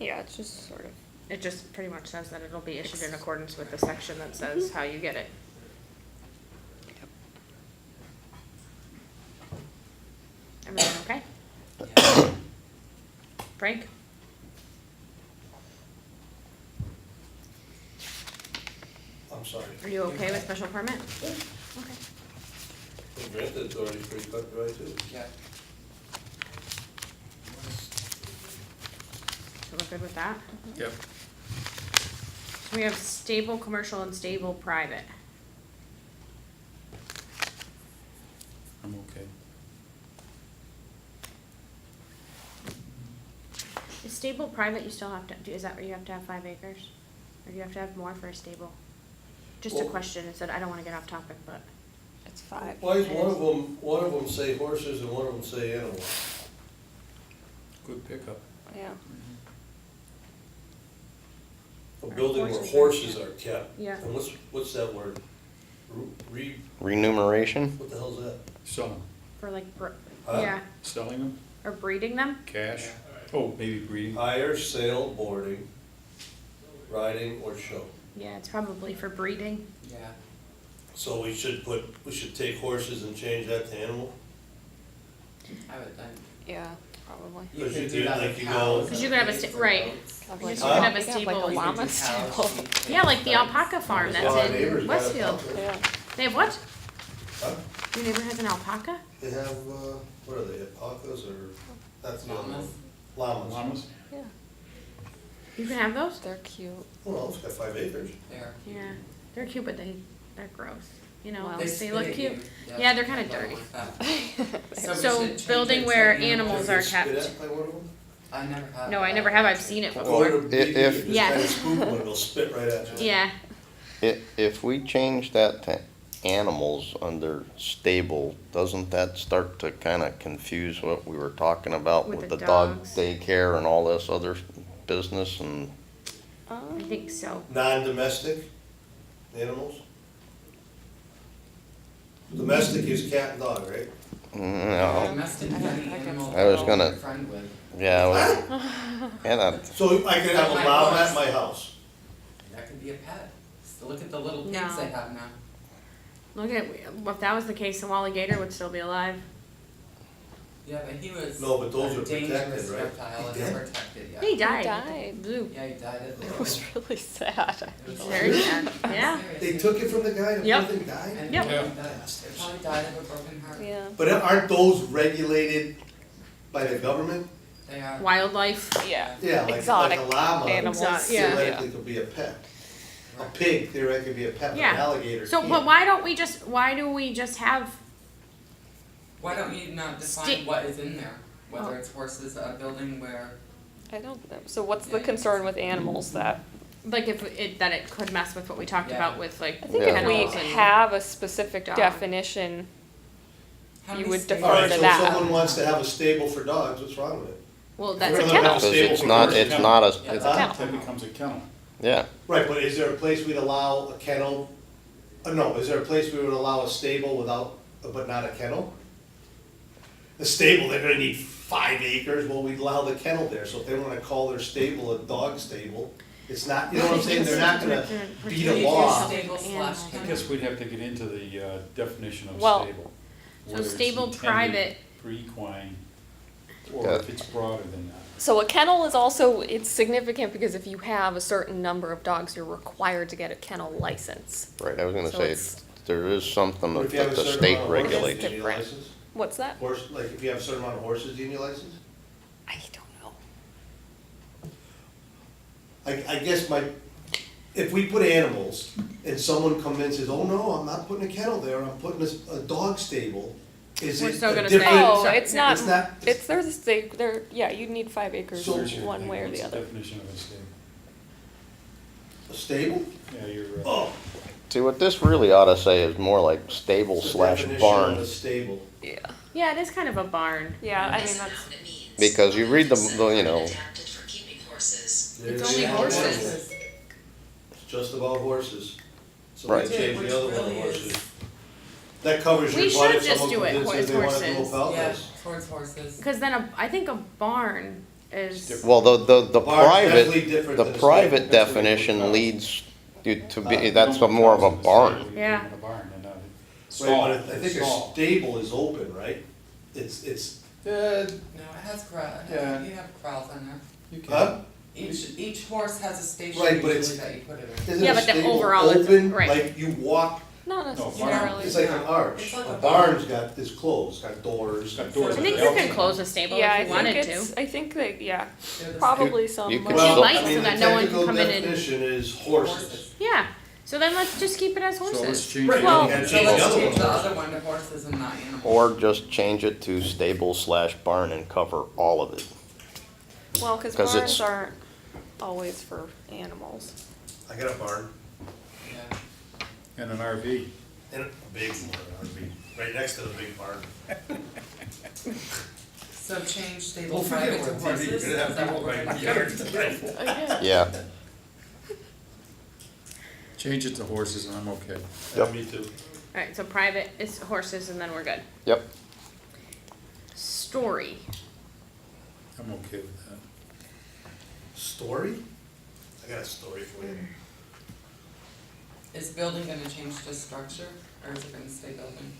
Yeah, it's just sort of, It just pretty much says that it'll be issued in accordance with the section that says how you get it. Everything okay? Frank? I'm sorry. Are you okay with special permit? Okay. Granted, it's already pretty cut dry too. Yeah. we're good with that? Yep. So we have stable commercial and stable private. I'm okay. Is stable private, you still have to, is that where you have to have 5 acres? Or do you have to have more for a stable? Just a Well- question, it said, I don't wanna get off topic, but. It's 5. Why is one of them say horses and one of them say animals? Good pickup. Yeah. A building where Horses are horses kept. are kept. Yeah. And what's that word? Remuneration? What the hell's that? Selling, For like, Huh? yeah, selling them, or breeding them? cash, oh, maybe breeding. Hire, sale, boarding, riding, or show. Yeah, it's probably for breeding. Yeah. So we should take horses and change that to animal? I would think. Yeah, probably. You Because could you do do, that like, with you go- cows. 'Cause you could have a and sta- pigs right. or goats. Have I like guess you could have a yeah, like stable. a You could llama do cows, stable. sheep, pigs, Yeah, like the goats. alpaca farm Well, our that's neighbors in got Westfield. alpaca. Yeah. They have what? Huh? Your neighbor has an alpaca? They have, what are they, alpacas or, that's the other one. Llamas. Llamas. Llamas? Yeah. You can have those? They're cute. Well, it's got 5 acres. There. Yeah, they're cute, but they're gross. You know, Well, they spit look at cute. you. Yeah, they're kinda I don't dirty. like that. we So, should change building it to where animals. animals Have are you spit kept. at by one of them? I never have. No, I that. never have, I've seen it Go before. to BB, If- if this Yeah. kind of spook one, it'll spit right at you. Yeah, If we change that to animals under stable, doesn't that start to kind of confuse what we were talking about With with the the dog dogs. daycare and all this other business and? I think so. Non-domestic animals? Domestic is cat and dog, right? No, Domestic is any animal I was that gonna- you're friend with. yeah, well, and So I could have a Like llama horse. at my house. That could be a pet. So look at the little pigs No. they have now. Look at, if that was the case, the Wally Gator would still be alive. Yeah, but he was No, but those a are protected, dangerous right? reptile and He did? protected, yeah. He He died. died. Blue. Yeah, he died at the. It was really sad. It was Very sad. Yeah. They took it from the guy and the Yep. thing died? And Yep. he died. It probably died of a broken heart. Yeah. But aren't those regulated by the government? They are. Wildlife. Yeah. Yeah, like Exotic a llama animals. Yeah. theoretically could be a pet. A pig theoretically could be a pet, but Yeah. an alligator So, can't. but why do we just have, Why don't you not define Sti- what is in there? Whether Oh. it's horses, a building where, I don't know. So what's the concern with animals that? like if that it could mess with what we talked Yeah. about with like I think Yeah. if we kennels and. have a specific dog. definition, how You many would states- defer Alright, to so that. if someone wants to have a stable for dogs, what's wrong with it? Well, that's a Rather kennel. have because stable it's for not, horses. it's not a, Yeah. it's, a kennel. That becomes a kennel. yeah, Right, but is there a place we'd allow a kennel, no, is there a place we would allow a stable without, but not a kennel? A stable, they're gonna need 5 acres, well, we'd allow the kennel there, so if they wanna call their stable a dog stable, it's not, you know what I'm saying, they're not gonna beat a law. Stable slash I kennel. guess we'd have to get into the definition of Well- stable. So Whether it's stable intended private- For equine, or Yeah. if it's broader than that. so a kennel is also, it's significant because if you have a certain number of dogs, you're required to get a kennel license. right, I was gonna So say, it's- there is something But that if you have a the certain state amount of horses, regulates. do you need a Different. license? What's that? Horse, like if you have a certain amount of horses, do you need a license? I don't know. I guess if we put animals and someone comes in and says, oh no, I'm not putting a kennel there, I'm putting a dog stable, is We're it still a gonna say- different? Oh, sorry. it's not, It's not- it's, they're, yeah, you'd need 5 acres So- Where's your one thing? way or What's the other. definition of a stable? A stable? Yeah, you're, Oh. See, what this really ought to say is more like stable it's the slash definition of barn, a stable. Yeah. Yeah, it is kind of a barn. Yeah, I mean, that's, because you read the, you know, Adapted for keeping horses. There's It's only the horses. It's just about horses. So Right. they change Which the other one really to is- horses. That covers We your butt should if just someone do it, comes in and says they wanna do a horses. pelt Yeah, race. towards horses. Because then I think a barn is, different. well, the Barn's definitely private, different the than a private stable. That's what we definition put leads you to be, Don't that's Don't put more of a cows in barn. stable, you Yeah. put them in a barn, and, Right, stall, but I think a stall. stable is open, right? It's, No, it has Yeah. you have corrals in there. You huh? can, Each horse has a station Right, but usually it's- that you put it in. Isn't Yeah, a but the stable overall it's- open, right. like you walk, Not No, necessarily. It's like an arch. It's like A a barn's got, is closed, got doors. Got doors. I think you can close a stable Yeah, if you wanted to. I think that, yeah, They're the probably some. you could but- Well, might, I mean, so the that no one can technical come in and- definition is same. horses. Yeah, so then let's just keep it as So let's horses. change Right, it. Well- you gotta So change the let's other change the one. other one to horses and not animals. Or just change it to stable/barn and cover all of it. Well, cause 'Cause barns it's- aren't always for animals. I got a barn, Yeah. And an RV. and a big one, RV, right next to the big barn. So change stable Don't forget private to we're on TV, horses, you're is gonna have that people what we're right gonna in the do? yard. Yeah, Change it to horses and I'm okay. Yeah, me too. Alright, so private is horses and then we're good. yep. Story. I'm okay with that. Story? I got a story for you. Is building gonna change to structure, or is it gonna stay building?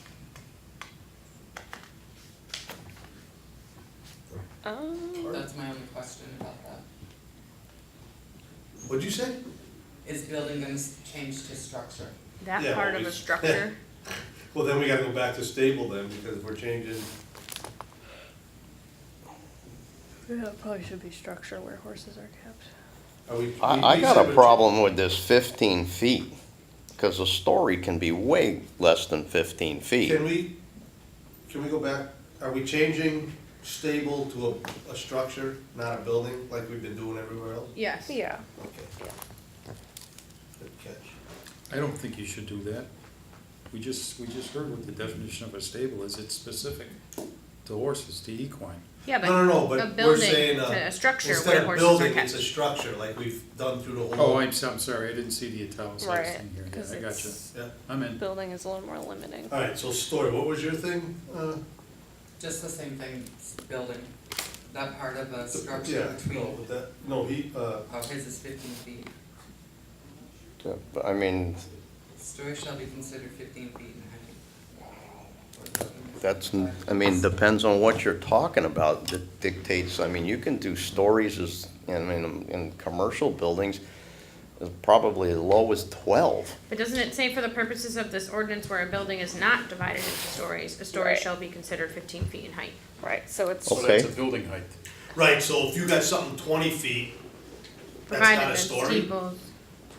That's my only question about that. What'd you say? Is building gonna change to structure? That Yeah, part well, of a we- structure. Well, then we gotta go back to stable then, because we're changing, Yeah, it probably should be structure where horses are kept. are we? I we got said a we're problem with this 15 feet, because a story can be way less than 15 feet. Can we go back, are we changing stable to a structure, not a building, like we've been doing everywhere else? Yes. Yeah. Okay. Good catch. I don't think you should do that. We just heard what the definition of a stable is. It's specific to horses, to equine. Yeah, but No, a but we're building saying, to a structure where instead of horses are building, it's a kept. structure, like we've done through the Oh, whole. I'm sorry, I didn't see the italicized Right, thing here. Yeah, cause I got you. it's, Yeah, I'm in. building is a little more limiting. alright, so story, what was your thing? Just the same thing, building, that part of a Yeah, structure no, between, but that, no, oh, his is 15 feet. Yeah, but I mean, Story shall be considered 15 feet in height. that's, I mean, depends on what you're talking about that dictates, I mean, you can do stories as, I mean, in commercial buildings, is probably as low as 12. But doesn't it say for the purposes of this ordinance where a building is not divided into stories, a story Right. shall be considered 15 feet in height? Right, so it's, So that's a Okay. building height. right, so if you got something 20 feet, that's not Provided a that story? steeples.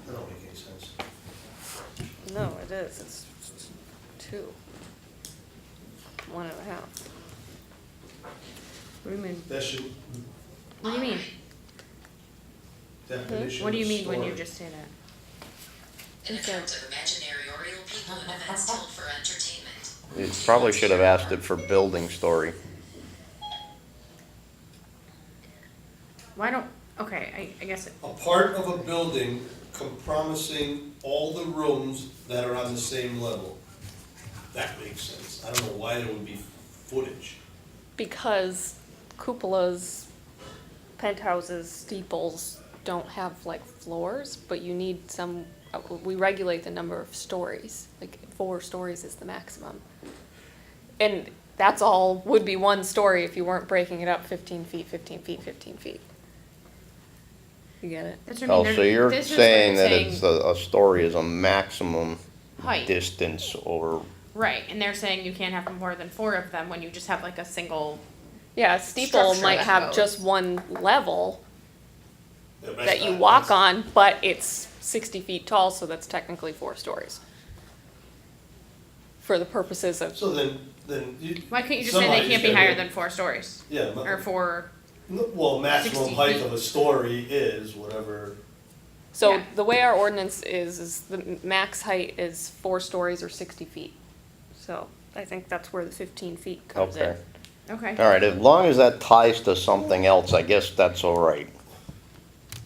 That don't make any sense. no, it is, it's 2. 1.5. What do you mean? That should, What do you mean? definition What do you of mean when you story. just say that? An account of imaginary or real people and events told for entertainment. You probably should have asked it for building story. Why don't, okay, I guess, A part of a building compromising all the rooms that are on the same level. That makes sense. I don't know why there would be footage. Because cupolas, penthouses, steeples don't have like floors, but you need some, we regulate the number of stories, like 4 stories is the maximum. And that's all, would be 1 story if you weren't breaking it up 15 feet, 15 feet, 15 feet. You get it? that's what I Oh, mean. so you're This is what saying I'm that saying. it's a story is a maximum Height. distance over, Right, and they're saying you can't have more than 4 of them when you just have like a single, Yeah, a steeple Structure might that have goes. just 1 level Yeah, that's that you not- walk that's- on, but it's 60 feet tall, so that's technically 4 stories. For the purposes of, So then you. why can't you just say somebody they can't be just higher gotta- than 4 stories? Yeah, Or 4, well, maximum 60 height feet. of a story is whatever. so Yeah. the way our ordinance is the max height is 4 stories or 60 feet. So I think that's where the 15 feet comes in. okay. okay. All right, as long as that ties to something else, I guess that's all right.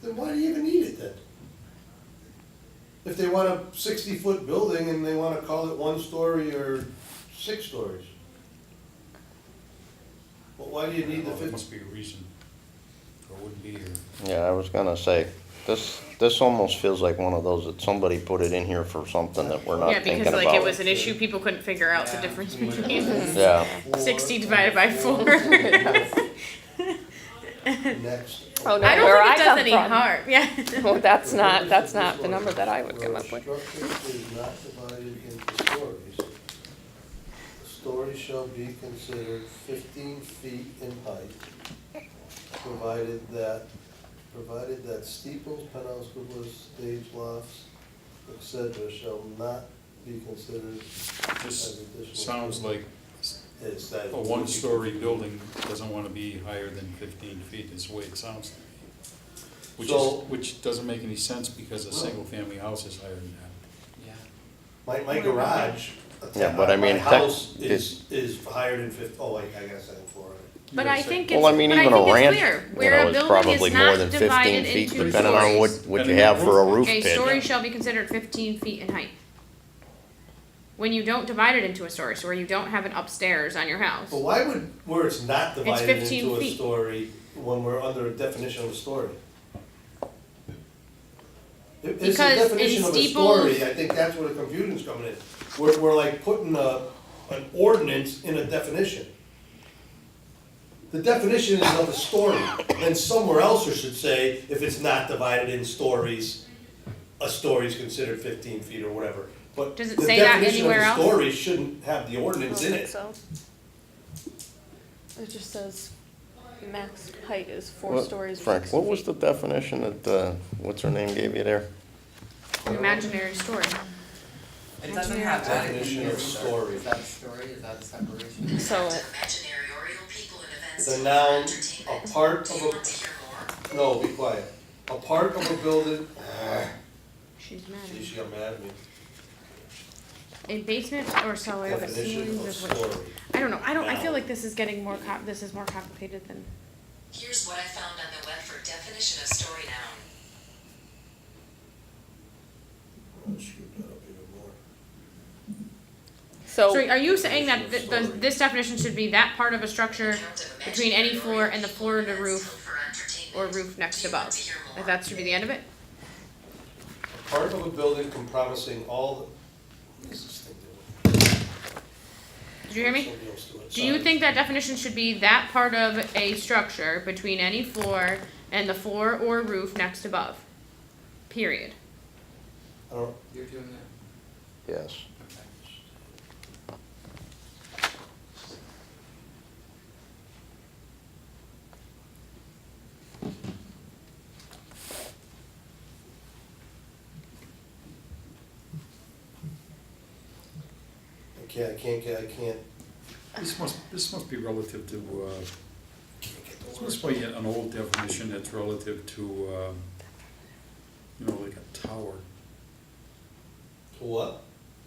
Then why do you even need it then? If they want a 60-foot building and they wanna call it 1 story or 6 stories. Well, why do you need the Well, there 50? must be a reason, or it wouldn't be here. Yeah, I was gonna say, this almost feels like one of those that somebody put it in here for something that we're not Yeah, thinking because about. like it was an issue, people couldn't figure out the Yeah. difference between Yeah, 60 divided by 4. next. Oh, no. I don't Where think I it does come any from. harm, yeah. Well, that's not the number that I would come up with. Where a structure is not divided into stories, a story shall be considered 15 feet in height, provided that steeples, penthouses, cupolas, stage lofts, etc. shall not be considered as This additional. sounds like It's that. a one-story building doesn't wanna be higher than 15 feet, is the way it sounds to me. So- Which doesn't make any sense because a single-family house is higher than that. Yeah. My garage, Yeah, but I mean, my house tech- is higher than 50. Oh, I guess I'm for it. But I think it's, Well, I mean, but I even think a it's ranch, clear, you where know, a is building probably is more not than divided 15 feet, into depending on stories. what you have for a roof A pit. story shall be considered 15 feet in height. When you don't divide it into a story, so where you don't have an upstairs on your house. But why would, where it's not divided 15 into a feet. story, when we're under a definition of a story? If it's a Because in definition of a steeples- story, I think that's where the confusion's coming in. We're like putting an ordinance in a definition. The definition is of a story, then somewhere else it should say, if it's not divided in stories, a story is considered 15 feet or whatever. But Does it say that anywhere else? The definition of a story shouldn't have the ordinance in it. So, it just says max height is 4 What- stories. Frank, 60 what was feet. the definition that, what's her name gave you there? Imaginary story. It doesn't have that in Definition here of either. story. Is that a story, is that a separation? So, Imaginary or real people and events The stored for noun, entertainment. a part Do of you a, want to hear more? no, be quiet. A part of a building, She's mad. see, she got mad at me. A basement or cellar, the Definition ceilings of is what. story. I don't know, I feel Now. like this is getting more this is more complicated than. Here's what I found on the web for definition of story noun. I'll scoot that up even more. So so, are you saying that this definition should be that part of a structure Account of between any imaginary or floor real and the people floor and to events roof stored for entertainment. or roof next Do you above? want to hear more? Like that should be the end of it? Part of a building comprising all, what is this thing doing? Did you hear me? Somebody else do it. Do you Sorry. think that definition should be that part of a structure between any floor and the floor or roof next above? Period. I don't, You're doing that, Yes. okay. I can't. This must be relative to, Can't get the this words. must be an old definition that's relative to, you know, like a tower, To what?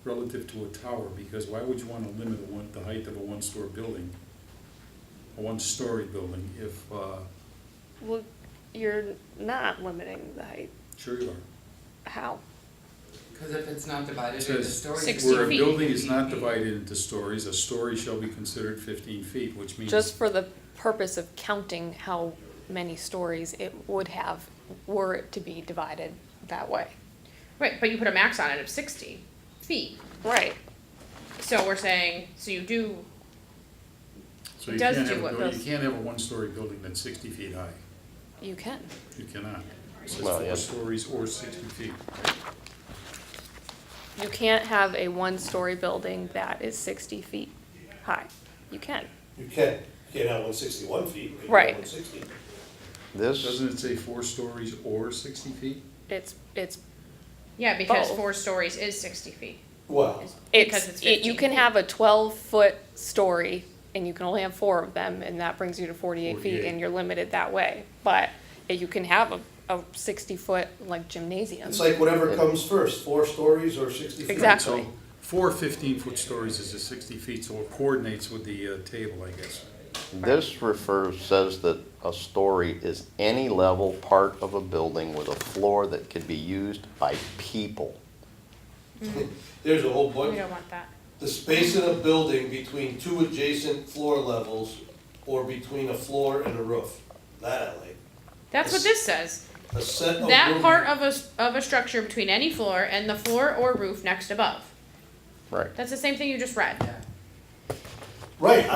relative to a tower, because why would you wanna limit the height of a one-story building? A one-story building if, well, you're not limiting the height. sure you are. How? Cause if it's not divided It into says, stories. 60 where a feet. building is not divided into stories, a story shall be considered 15 feet, which means. Just for the purpose of counting how many stories it would have were it to be divided that way. Right, but you put a max on it of 60 feet. Right. So we're saying, so you do, So It you does can't do have a what building- those- You can't have a one-story building that's 60 feet high. You can. You cannot. It says Well, 4 yeah. stories or 60 feet. You can't have a one-story building that is 60 feet high. You can. You can't have 161 feet, but you can Right. have 160. This, Doesn't it say 4 stories or 60 feet? It's yeah, because Both. 4 stories is 60 feet. Well, Because it's you 15 can feet. have a 12-foot story and you can only have 4 of them and that brings you to 48 feet 48. and you're limited that way. But you can have a 60-foot like gymnasium. it's like whatever comes first, 4 stories or 60 feet. Exactly. So 4 15-foot stories is 60 feet, so it coordinates with the table, I guess. this says that a story is any level part of a building with a floor that can be used by people. There's a whole We bunch, don't want that. the space in a building between 2 adjacent floor levels or between a floor and a roof. That I like. That's what this says. A set of. That building- part of a structure between any floor and the floor or roof next above. Right. That's the same thing you just read. Yeah. Right,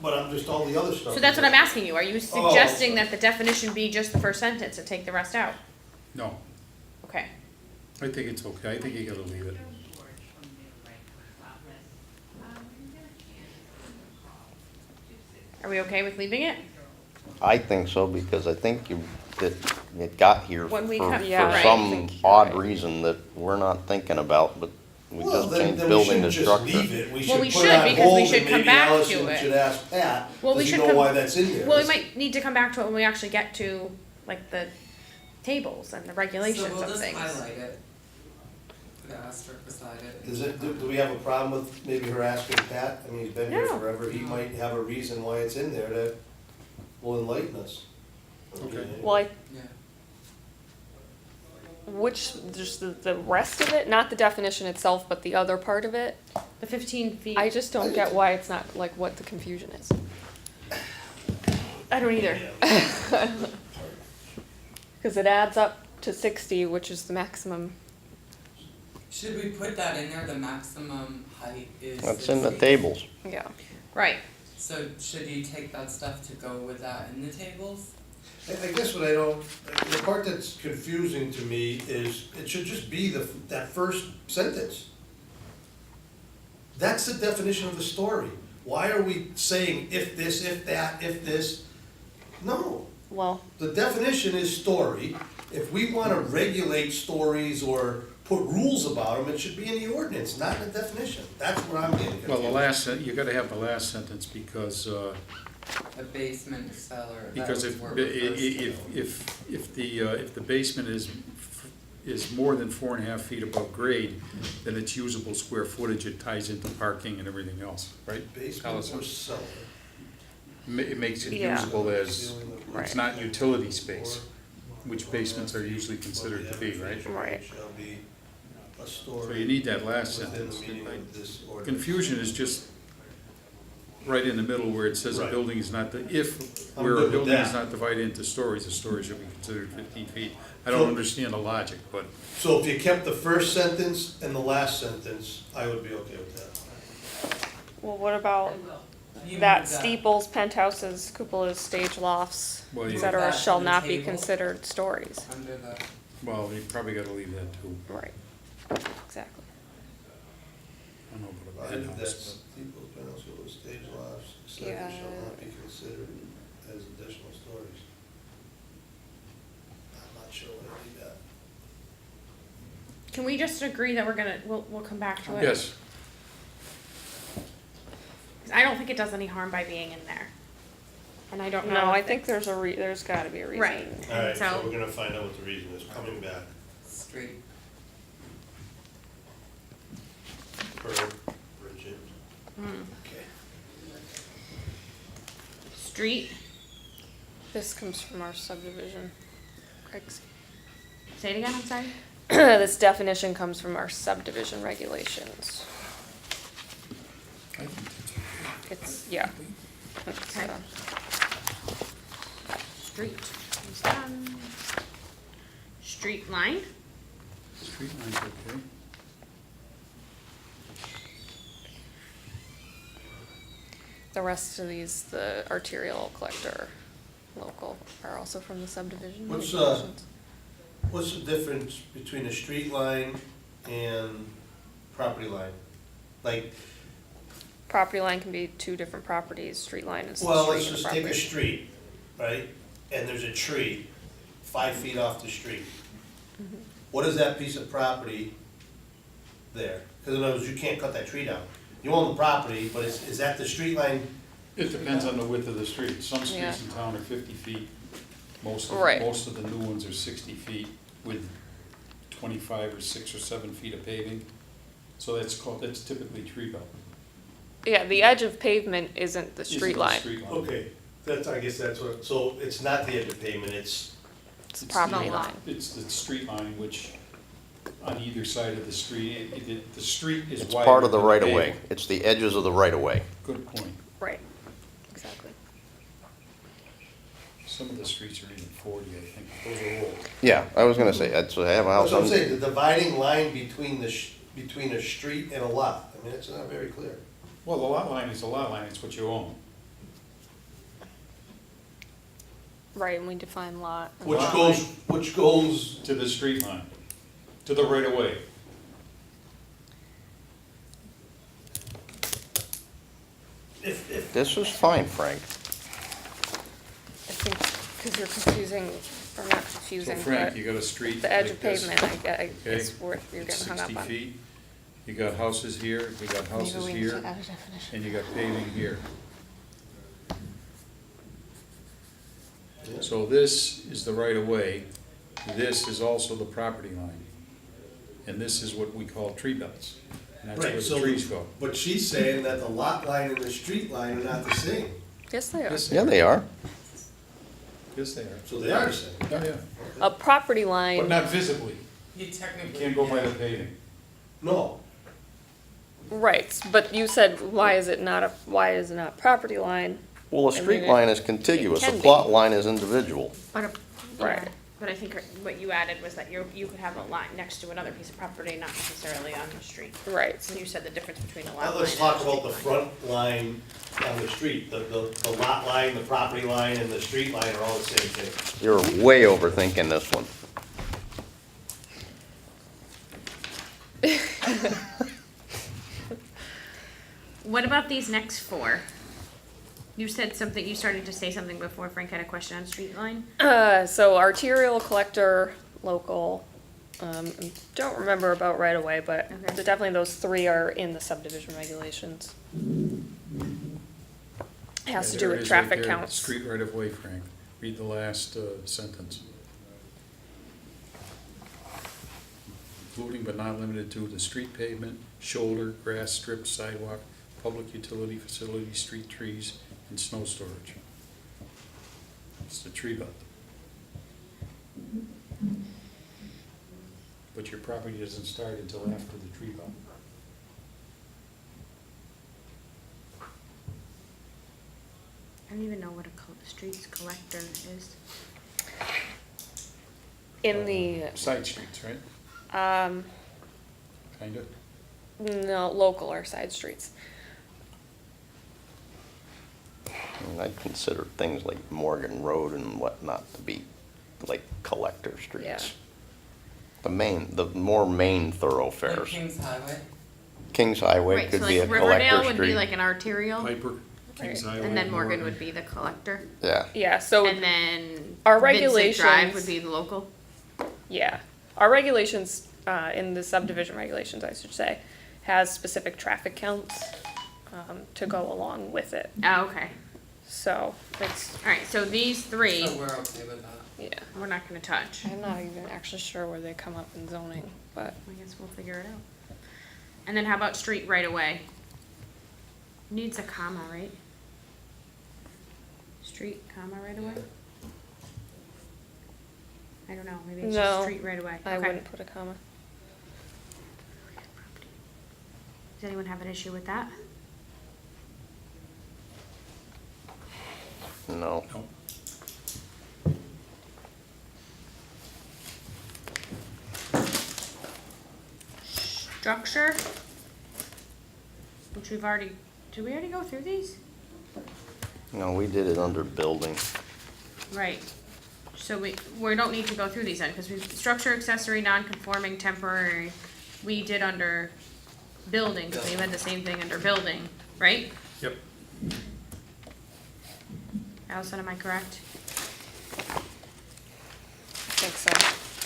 but I'm just all the other stuff. So that's what I'm asking you. Are you suggesting that the definition be just the first sentence and take the rest out? No, Okay. I think it's okay, I think you gotta leave it. Are we okay with leaving it? I think so, because I think that it got here When we for cut- yeah, right. I some think you're odd right. reason that we're not thinking about, but we Well, just then changed we building to shouldn't just structure. leave it. We Well, should we put should, it on because we hold should and come maybe back to Allison it. should ask Pat, Well, we does he should know come- why that's in there? Well, we might need to come back to it when we actually get to, like, the tables and the So regulations we'll of just things. highlight it. Put an asterisk beside it. Is it, do we have a problem with maybe her asking Pat? I mean, he's been here No. forever, he might have a reason why it's in there that will enlighten us. Okay. Well, Yeah. just the rest of it, not the definition itself, but the other part of it, The 15 feet. I just don't get why it's not, like, what the confusion is. I don't either. Because it adds up to 60, which is the maximum. Should we put that in there, the maximum height is 60? That's in the tables. Yeah. Right. So should you take that stuff to go with that in the tables? I guess what I don't, the part that's confusing to me is, it should just be that first sentence. That's the definition of the story. Why are we saying if this, if that, if this? No, Well, the definition is story. If we wanna regulate stories or put rules about them, it should be in the ordinance, not in the definition. That's where I'm getting confused. Well, the last, you gotta have the last sentence, because, A basement or cellar, that because was if, where it refers to. if the basement is more than 4.5 feet above grade, then it's usable square footage, it ties into parking and everything else, right? Basement Allison? or cellar. It makes it Yeah. usable as, Right. it's not utility space, which basements are usually considered to be, right? Right. Shall be a So story you need that last within the sentence. meaning of this ordinance. Confusion is just right in the middle where it says a Right. building is not, if, I'm where a good with building is that. not divided into stories, a story should be considered 15 feet. I So- don't understand the logic, but So if you kept the first sentence and the last sentence, I would be okay with that. well, what about You that move steeples, penthouses, cupolas, stage lofts, Well, you- etc. Move that shall to the not be table. considered stories? Under the, well, you probably gotta leave that too. Right. Exactly. I don't know I about a think that's, house, people, penthouses, stage lofts, etc. Yeah. shall not be considered as additional stories. I'm not sure what I need that. Can we just agree that we'll come back to but. it? Yes, 'Cause I don't think it does any harm by being in there. And I don't know. No, if I think it's- there's there's gotta be a reason. Right. Alright, so So- we're gonna find out what the reason is, coming back street, per Bridget. Hmm. Okay. Street, This comes from our subdivision. Craig's. say it again, I'm sorry? This definition comes from our subdivision regulations. I think that's okay. It's, yeah. It's, Okay. Street is done. Street line, Street line's okay. The rest of these, the arterial collector, local, are also from the subdivision What's, regulations. What's the difference between a street line and property line? Like, Property line can be two different properties, street line is the well, street let's and just property. take a street, right? And there's a tree 5 feet off the street. Mm-hmm. What is that piece of property there? Because in other words, you can't cut that tree down. You own the property, but is that the street line? It depends on the width of the street. Some Yeah. streets in town are 50 feet. Right. Most of the new ones are 60 feet with 25 or 6 or 7 feet of paving. So that's typically tree belt. Yeah, the edge of pavement isn't the Isn't street the line, street line. Okay, I guess that's what, so it's not the edge of pavement, it's, it's the It's property not- line. It's the street line, which on either side of the street, the street is It's wider part of the than right of way. pavement. It's the edges of the right of way. Good point. Right, exactly. Some of the streets are even 40, I think. Those are old. Yeah, I was gonna say, I have a house that's what I'm on, saying, the dividing line between a street and a lot. I mean, it's not very clear. Well, the lot line is a lot line, it's what you own. Right, and we define lot. and Which lot goes, line. which goes, To the street line, to the right of way. if, This is fine, Frank. I think, because you're confusing, or not So confusing, Frank, but you got a street the edge like of this, pavement, okay? it's where you're It's getting hung up 60 on. feet, you got houses here, you got Maybe houses we need here, to add a definition. and you got paving here. So this is the right of way, this is also the property line. And this is what we call tree belts, and that's where right, so, the trees go. but she's saying that the lot line and the street line are not the same, Yes, they are. Yes, Yeah, they are. Yes, they are. so they are the same. Oh, yeah, A property but line, not visibly, You you technically. can't go by yeah. the paving. No, right, but you said, why is it not property line? Well, a I street mean, line is contiguous, a can be. plot line is individual. But, Right. but I think what you added was that you could have a line next to another piece of property, not necessarily on the street. Right, And you said the difference between a lot now line let's and talk a about the street line. front line on the street, the lot line, the property line, and the street line are all the same thing. You're way overthinking this one. What about these next four? You said something, you started to say something before Frank had a question on street line? so arterial, collector, local, don't remember about right away, but Okay. definitely those three are in the subdivision regulations. It has to do There it with is right traffic there, counts. Street right of way, Frank, read the last sentence. Including but not limited to the street pavement, shoulder, grass strip, sidewalk, public utility facility, street trees, and snow storage. It's the tree belt. But your property doesn't start until after the tree belt. I don't even know what a streets collector is. In the, Side streets, right? Kinda? no, local or side streets. I mean, I'd consider things like Morgan Road and whatnot to be like collector Yeah. streets. The more main Like thoroughfares. Kings Highway. King's Highway Right, could so be a like Riverdale collector would be street. like an arterial, Piper, Kings Right. Highway. and then Morgan would be the collector. Yeah, Yeah, so, And then Our Vincent Drive regulations- would be the local. yeah, our regulations, in the subdivision regulations, I should say, has specific traffic counts, to go along with it. Oh, okay. So, it's, Alright, so these three, So we're okay with that. yeah. we're not gonna touch. I'm not even actually sure where they come up in zoning, but I guess we'll figure it out. And then how about street right away? Needs a comma, right? Street, comma, right away? I don't know, maybe it's just No, street right away. I Okay. wouldn't put a comma. Does anyone have an issue with that? no. No. Structure, which we've already, did we already go through these? No, we did it under building. Right, so we don't need to go through these then, because we, structure, accessory, non-conforming, temporary, we did under building, so you had the same thing under building, right? Yep. Allison, am I correct? I think so.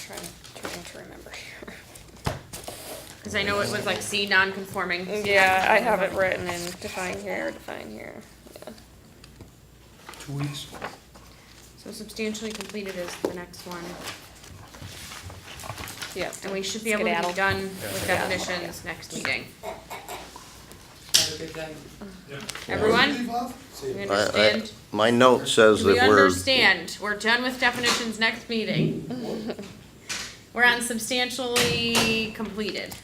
Trying to remember here. Cause I know it was like C, non-conforming. Yeah, I have it written in define here, yeah. 2 weeks? So substantially completed is the next one, Yeah. and we should be able to Skedaddle. be done with Skedaddle. definitions next meeting. Have a good day. Everyone, Leave off? we I- understand? My note says We that we're, understand, we're done with definitions next meeting. We're on substantially completed.